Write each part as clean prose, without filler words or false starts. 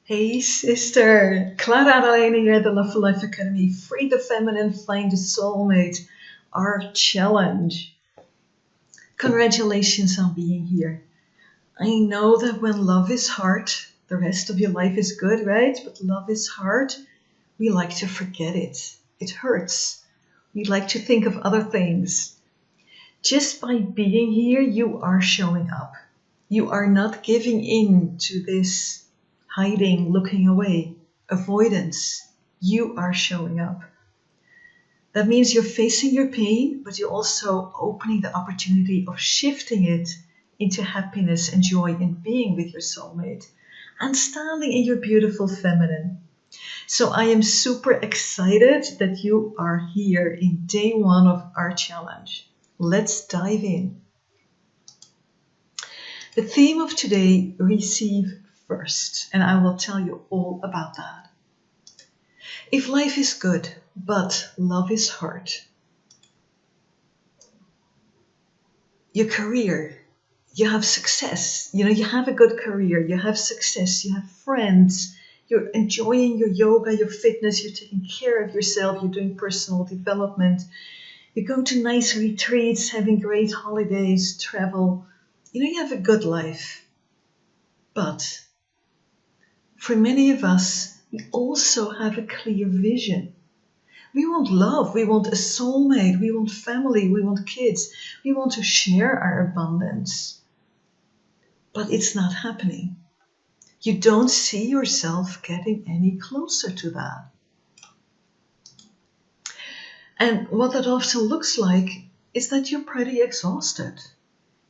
Hey sister, Klara Adalena here at the Love for Life Academy. Free the feminine, find the soulmate. Our challenge. Congratulations on being here. I know that when love is hard, the rest of your life is good, right? But love is hard. We like to forget it. It hurts. We like to think of other things. Just by being here, you are showing up. You are not giving in to this hiding, looking away, avoidance. You are showing up. That means you're facing your pain, but you're also opening the opportunity of shifting it into happiness and joy in being with your soulmate and standing in your beautiful feminine. So I am super excited that you are here in day one of our challenge. Let's dive in. The theme of today, receive first, and I will tell you all about that. If life is good, but love is hard, your career, you have success, you have a good career, you have success, you have friends, you're enjoying your yoga, your fitness, you're taking care of yourself, you're doing personal development, you go to nice retreats, having great holidays, travel, you have a good life. But for many of us, we also have a clear vision. We want love, we want a soulmate, we want family, we want kids, we want to share our abundance. But it's not happening. You don't see yourself getting any closer to that. And what that often looks like is that you're pretty exhausted.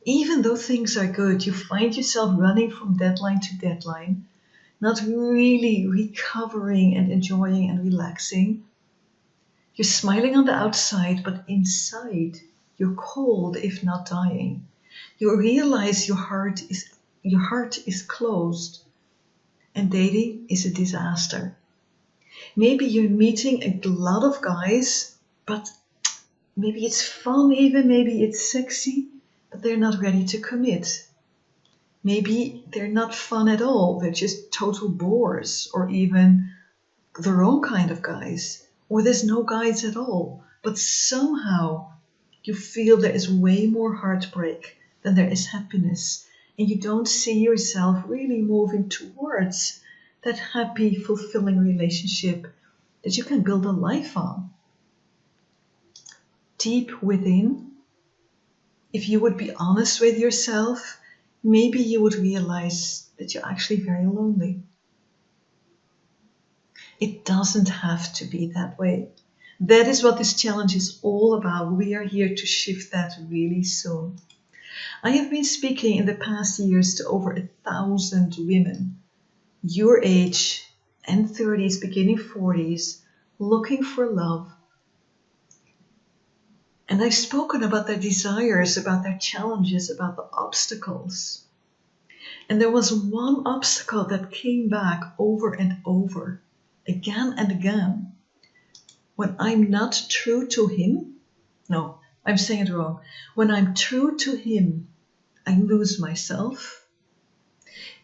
Even though things are good, you find yourself running from deadline to deadline, not really recovering and enjoying and relaxing. You're smiling on the outside, but inside you're cold, if not dying. You realize your heart is closed, and dating is a disaster. Maybe you're meeting a lot of guys, but maybe it's fun even, maybe it's sexy, but they're not ready to commit. Maybe they're not fun at all, they're just total bores, or even the wrong kind of guys, or there's no guys at all, but somehow you feel there is way more heartbreak than there is happiness, and you don't see yourself really moving towards that happy, fulfilling relationship that you can build a life on. Deep within, if you would be honest with yourself, maybe you would realize that you're actually very lonely. It doesn't have to be that way. That is what this challenge is all about. We are here to shift that really soon. I have been speaking in the past years to over 1,000 women, your age, and 30s, beginning 40s, looking for love. And I've spoken about their desires, about their challenges, about the obstacles. And there was one obstacle that came back over and over, again and again. When I'm not true to him, no, I'm saying it wrong. When I'm true to him, I lose myself.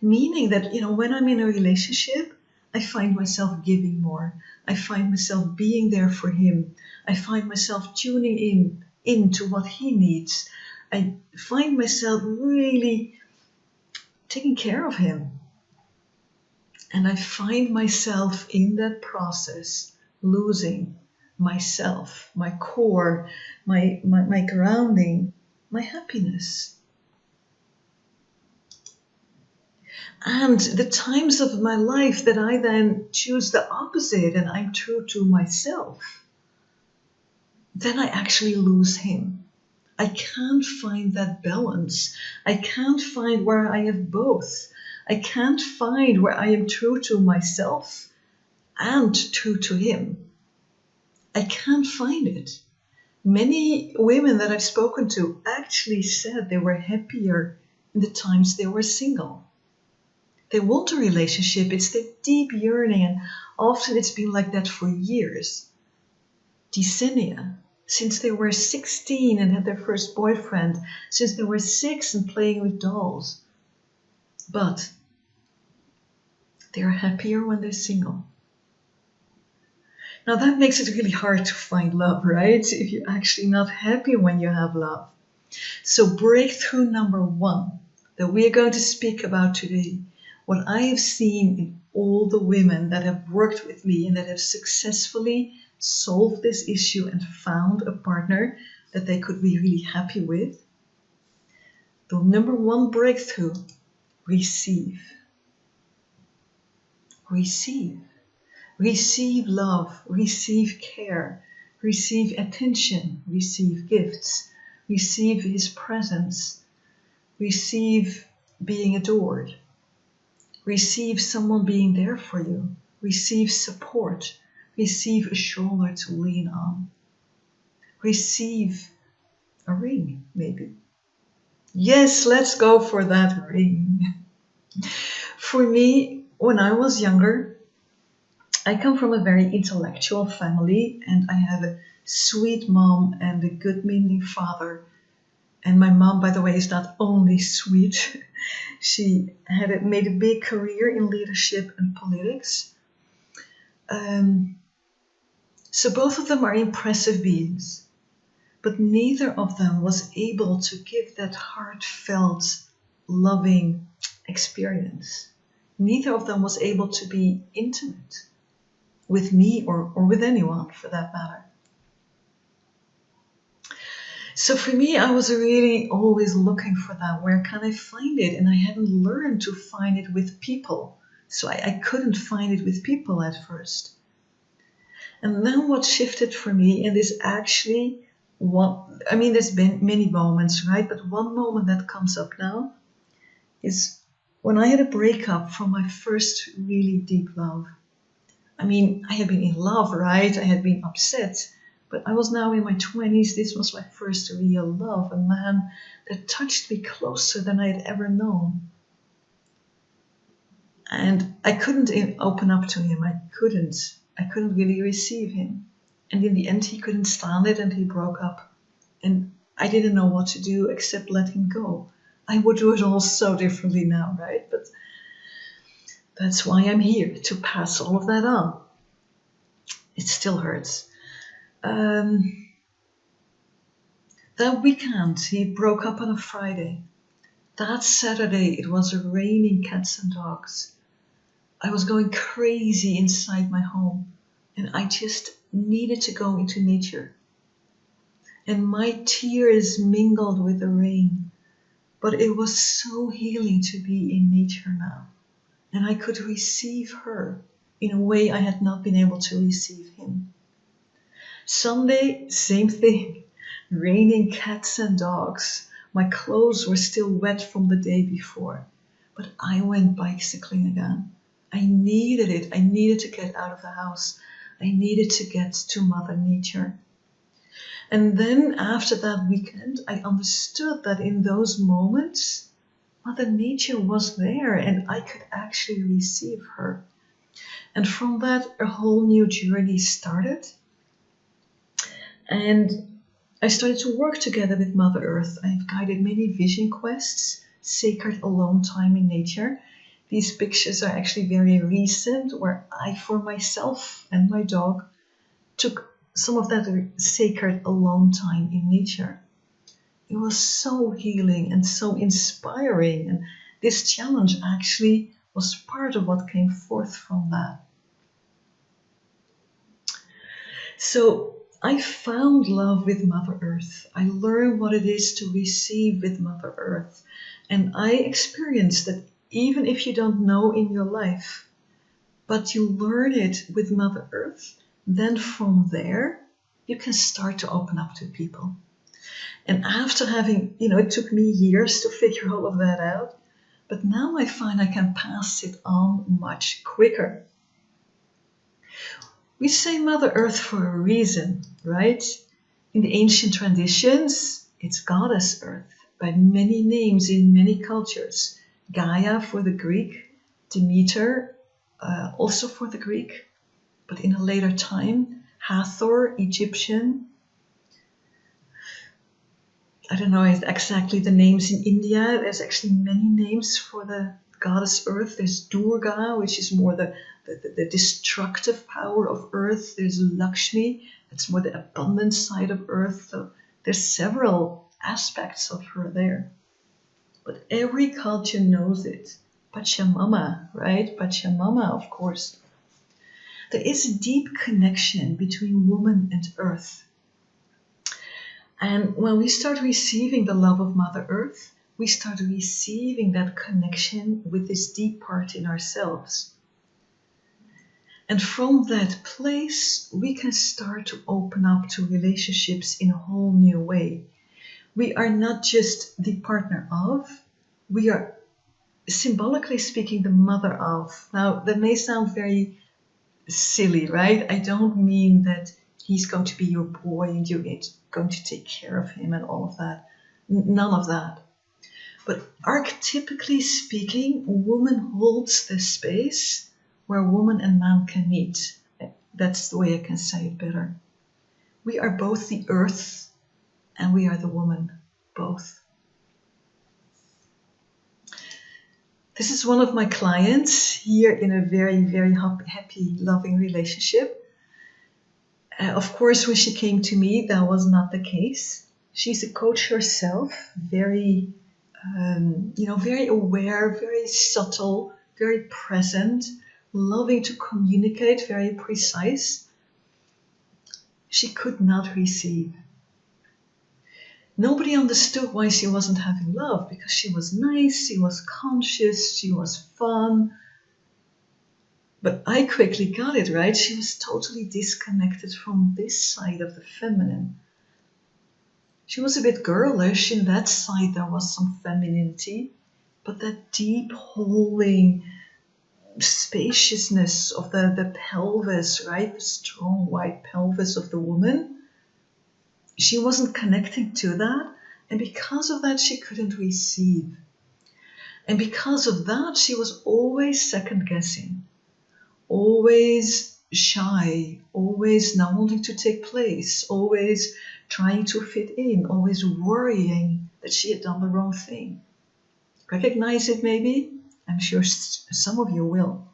Meaning that, when I'm in a relationship, I find myself giving more. I find myself being there for him. I find myself tuning into what he needs. I find myself really taking care of him. And I find myself in that process losing myself, my core, my grounding, my happiness. And the times of my life that I then choose the opposite and I'm true to myself, then I actually lose him. I can't find that balance. I can't find where I have both. I can't find where I am true to myself and true to him. I can't find it. Many women that I've spoken to actually said they were happier in the times they were single. They want a relationship, it's their deep yearning, and often it's been like that for years, decennia, since they were 16 and had their first boyfriend, since they were 6 and playing with dolls. But They're happier when they're single. Now that makes it really hard to find love, right? If you're actually not happy when you have love. So breakthrough number 1 that we are going to speak about today, what I have seen in all the women that have worked with me and that have successfully solved this issue and found a partner that they could be really happy with. The number 1 breakthrough, receive. Receive. Receive love, receive care, receive attention, receive gifts, receive his presence, receive being adored, receive someone being there for you, receive support, receive a shoulder to lean on, receive a ring, maybe. Yes, let's go for that ring. For me, when I was younger, I come from a very intellectual family, and I have a sweet mom and a good meaning father. And my mom, by the way, is not only sweet, she had made a big career in leadership and politics. So both of them are impressive beings, but neither of them was able to give that heartfelt, loving experience. Neither of them was able to be intimate with me or with anyone for that matter. So for me, I was really always looking for that. Where can I find it? And I hadn't learned to find it with people. So I couldn't find it with people at first. And then what shifted for me, and this actually, there's been many moments, right? But one moment that comes up now is when I had a breakup from my first really deep love. I had been in love, right? I had been upset, but I was now in my 20s. This was my first real love, a man that touched me closer than I had ever known. And I couldn't open up to him. I couldn't really receive him. And in the end, he couldn't stand it and he broke up. And I didn't know what to do except let him go. I would do it all so differently now, right? But that's why I'm here, to pass all of that on. It still hurts. That weekend, he broke up on a Friday. That Saturday, it was raining cats and dogs. I was going crazy inside my home, and I just needed to go into nature. And my tears mingled with the rain, but it was so healing to be in nature now. And I could receive her in a way I had not been able to receive him. Sunday, same thing. Raining cats and dogs. My clothes were still wet from the day before. But I went bicycling again. I needed it. I needed to get out of the house. I needed to get to Mother Nature. And then after that weekend, I understood that in those moments, Mother Nature was there and I could actually receive her. And from that, a whole new journey started. And I started to work together with Mother Earth. I've guided many vision quests, sacred alone time in nature. These pictures are actually very recent, where I, for myself and my dog, took some of that sacred alone time in nature. It was so healing and so inspiring, and this challenge actually was part of what came forth from that. So I found love with Mother Earth. I learned what it is to receive with Mother Earth. And I experienced that even if you don't know in your life, but you learn it with Mother Earth, then from there, you can start to open up to people. And after having, it took me years to figure all of that out, but now I find I can pass it on much quicker. We say Mother Earth for a reason, right? In the ancient traditions, it's Goddess Earth, by many names in many cultures. Gaia for the Greek, Demeter also for the Greek, but in a later time, Hathor, Egyptian. I don't know exactly the names in India. There's actually many names for the goddess Earth. There's Durga, which is more the destructive power of Earth. There's Lakshmi, that's more the abundant side of Earth. So there's several aspects of her there. But every culture knows it. Pachamama, right? Pachamama, of course. There is a deep connection between woman and Earth. And when we start receiving the love of Mother Earth, we start receiving that connection with this deep part in ourselves. And from that place, we can start to open up to relationships in a whole new way. We are not just the partner of, we are, symbolically speaking, the mother of. Now, that may sound very silly, right? I don't mean that he's going to be your boy and you're going to take care of him and all of that. None of that. But archetypically speaking, woman holds the space where woman and man can meet. That's the way I can say it better. We are both the earth and we are the woman, both. This is one of my clients here in a very, very happy, loving relationship. Of course, when she came to me, that was not the case. She's a coach herself, very, very aware, very subtle, very present, loving to communicate, very precise. She could not receive. Nobody understood why she wasn't having love, because she was nice, she was conscious, she was fun. But I quickly got it, right? She was totally disconnected from this side of the feminine. She was a bit girlish. In that side there was some femininity, but that deep holding spaciousness of the pelvis, right? The strong white pelvis of the woman. She wasn't connecting to that, and because of that she couldn't receive. And because of that she was always second guessing, always shy, always not wanting to take place, always trying to fit in, always worrying that she had done the wrong thing. Recognize it maybe? I'm sure some of you will.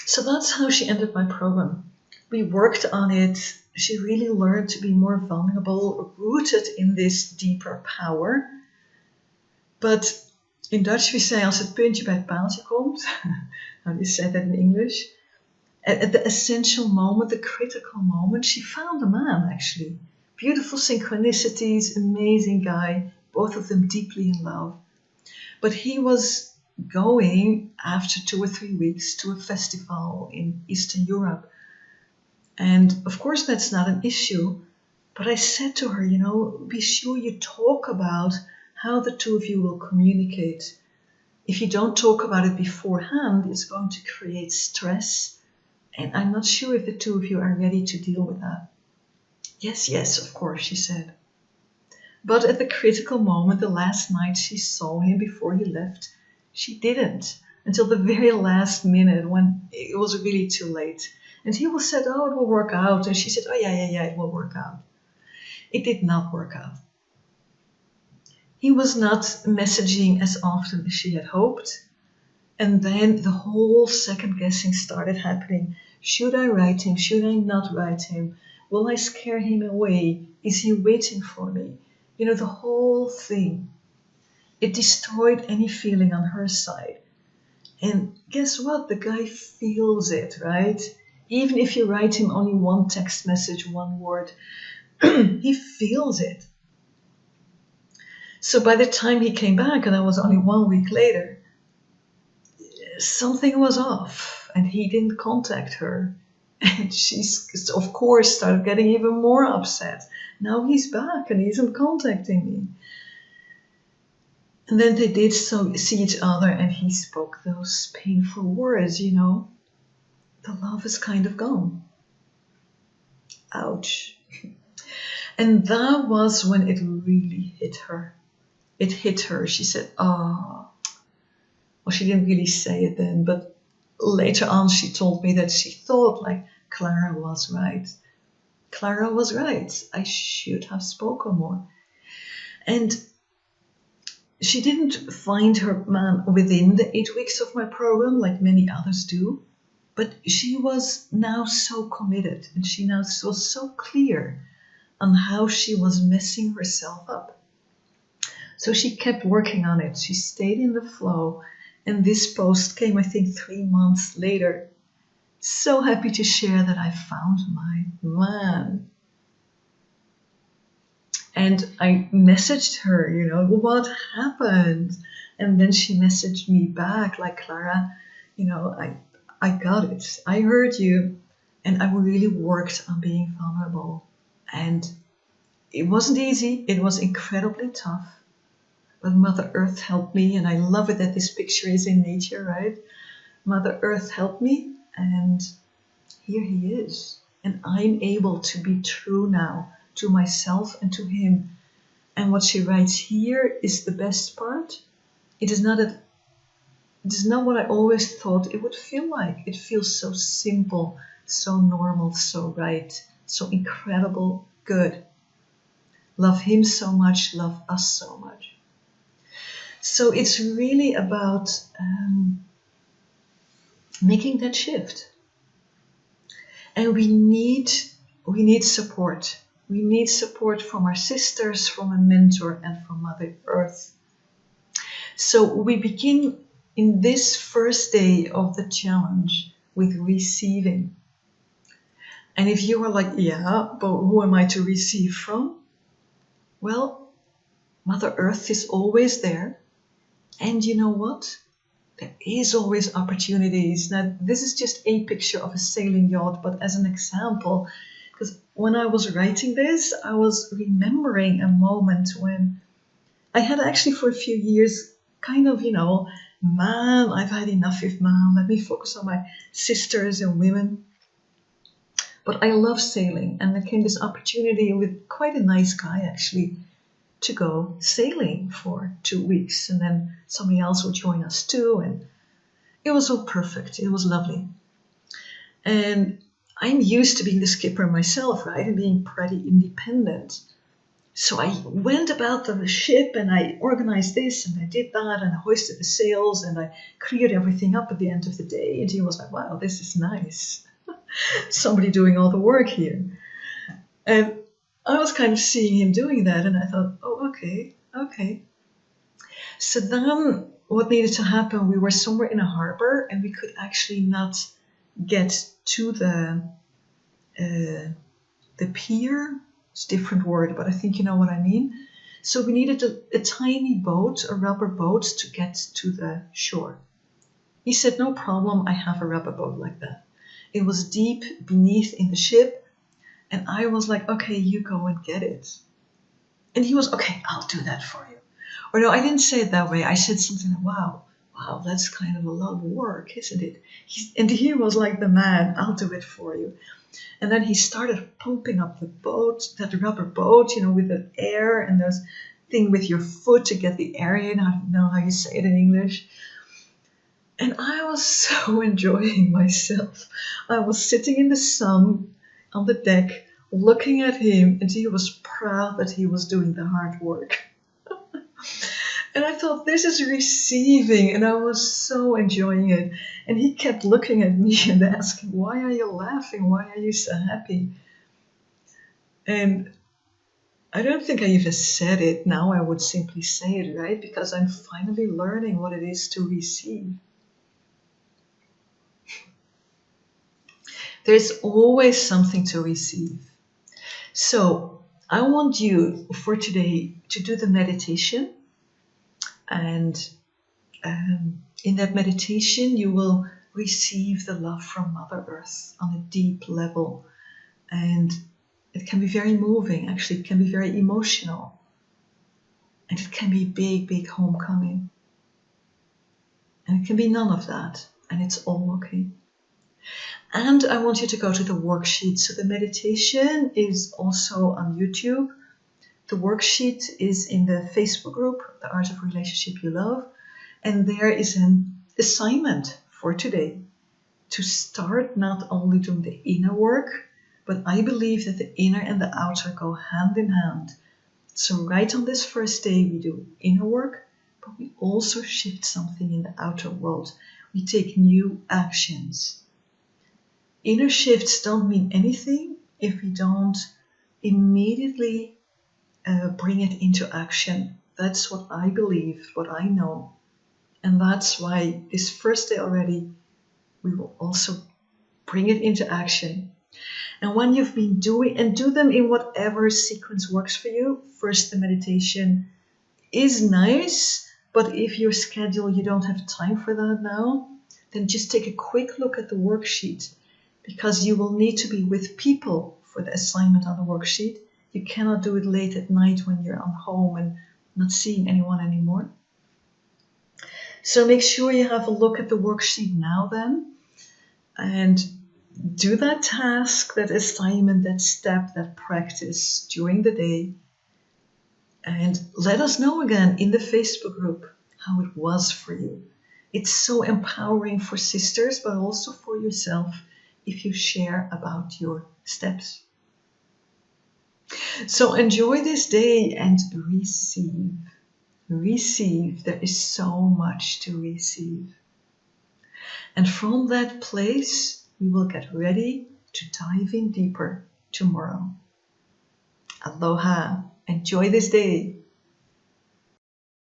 So that's how she ended my program. We worked on it. She really learned to be more vulnerable, rooted in this deeper power. But in Dutch we say, als het puntje bij het paaltje komt, how do you say that in English? At the essential moment, the critical moment, she found a man actually. Beautiful synchronicities, amazing guy, both of them deeply in love. But he was going after 2 or 3 weeks to a festival in Eastern Europe. And of course that's not an issue, but I said to her, be sure you talk about how the two of you will communicate. If you don't talk about it beforehand, it's going to create stress. And I'm not sure if the two of you are ready to deal with that. Yes, of course, she said. But at the critical moment, the last night she saw him before he left, she didn't. Until the very last minute when it was really too late. And he said, it will work out. And she said, yeah, it will work out. It did not work out. He was not messaging as often as she had hoped. And then the whole second guessing started happening. Should I write him? Should I not write him? Will I scare him away? Is he waiting for me? The whole thing. It destroyed any feeling on her side. And guess what? The guy feels it, right? Even if you write him only one text message, one word, he feels it. So by the time he came back, and that was only 1 week later, something was off and he didn't contact her. And she, of course, started getting even more upset. Now he's back and he isn't contacting me. And then they did see each other and he spoke those painful words, The love is kind of gone. Ouch. And that was when it really hit her. It hit her. She said, Well, she didn't really say it then, but later on she told me that she thought, Klara was right. Klara was right. I should have spoken more. And She didn't find her man within the 8 weeks of my program like many others do, but she was now so committed and she now was so clear on how she was messing herself up. So she kept working on it. She stayed in the flow. And this post came, I think, 3 months later. So happy to share that I found my man. And I messaged her, what happened? And then she messaged me back like, Klara, I got it. I heard you. And I really worked on being vulnerable. And it wasn't easy. It was incredibly tough. But Mother Earth helped me. And I love it that this picture is in nature, right? Mother Earth helped me. And here he is. And I'm able to be true now to myself and to him. And what she writes here is the best part. It is not what I always thought it would feel like. It feels so simple, so normal, so right, so incredible, good. Love him so much, love us so much. So it's really about making that shift. And we need support. We need support from our sisters, from a mentor, and from Mother Earth. So we begin in this first day of the challenge with receiving. And if you are like, yeah, but who am I to receive from? Well, Mother Earth is always there. And you know what? There is always opportunities. Now, this is just a picture of a sailing yacht, but as an example, because when I was writing this, I was remembering a moment when I had actually for a few years kind of, man, I've had enough of man. Let me focus on my sisters and women. But I love sailing. And there came this opportunity with quite a nice guy, actually, to go sailing for 2 weeks. And then somebody else would join us too. And it was all perfect. It was lovely. And I'm used to being the skipper myself, right? And being pretty independent. So I went about the ship and I organized this and I did that and I hoisted the sails and I cleared everything up at the end of the day. And he was like, wow, this is nice. Somebody doing all the work here. And I was kind of seeing him doing that and I thought, oh, okay. So then what needed to happen, we were somewhere in a harbor and we could actually not get to the pier. It's a different word, but I think you know what I mean. So we needed a tiny boat, a rubber boat, to get to the shore. He said, no problem, I have a rubber boat like that. It was deep beneath in the ship. And I was like, okay, you go and get it. And he was, okay, I'll do that for you. Or no, I didn't say it that way. I said something like, wow, that's kind of a lot of work, isn't it? And he was like the man, I'll do it for you. And then he started pumping up the boat, that rubber boat, with the air and those thing with your foot to get the air in. I don't know how you say it in English. And I was so enjoying myself. I was sitting in the sun on the deck, looking at him, and he was proud that he was doing the hard work. And I thought, this is receiving, and I was so enjoying it. And he kept looking at me and asking, why are you laughing? Why are you so happy? And I don't think I even said it. Now I would simply say it, right? Because I'm finally learning what it is to receive. There's always something to receive. So I want you for today to do the meditation. And in that meditation, you will receive the love from Mother Earth on a deep level. And it can be very moving. Actually, it can be very emotional. And it can be big, big homecoming. And it can be none of that. And it's all okay. And I want you to go to the worksheet. So the meditation is also on YouTube. The worksheet is in the Facebook group, The Art of Relationship You Love. And there is an assignment for today to start not only doing the inner work, but I believe that the inner and the outer go hand in hand. So right on this first day, we do inner work. but we also shift something in the outer world. We take new actions. Inner shifts don't mean anything if we don't immediately bring it into action. That's what I believe, what I know. And that's why this first day already, we will also bring it into action. And when you've been doing, and do them in whatever sequence works for you. First, the meditation is nice, but if your schedule, you don't have time for that now, then just take a quick look at the worksheet, because you will need to be with people for the assignment on the worksheet. You cannot do it late at night when you're on home and not seeing anyone anymore. So make sure you have a look at the worksheet now then, and do that task, that assignment, that step, that practice during the day. And let us know again in the Facebook group how it was for you. It's so empowering for sisters, but also for yourself if you share about your steps. So enjoy this day and receive. Receive. There is so much to receive. And from that place, we will get ready to dive in deeper tomorrow. Aloha. Enjoy this day.